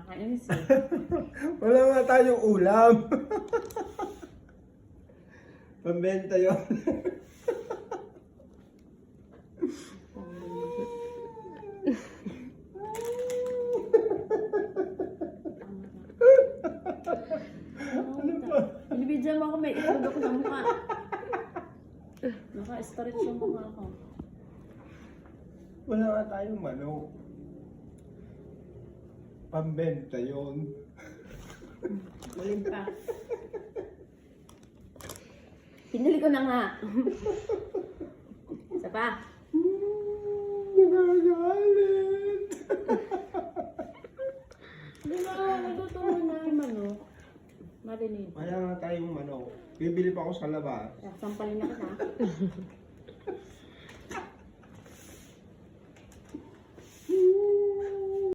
Nakakainis eh. Wala nga tayong ulam. Pambenta yun. Binibidyan mo ako, may itlog ako sa mukha. Naka-stretch yung mukha ko. Wala nga tayong manok. Pambenta yun. Malim pa. Pinili ko na nga. Isa pa. Nagagalit. Diba, nagluto mo na yung manok. Marinig. Wala nga tayong manok. Bibili pa ako sa labas. Sampalin na kita.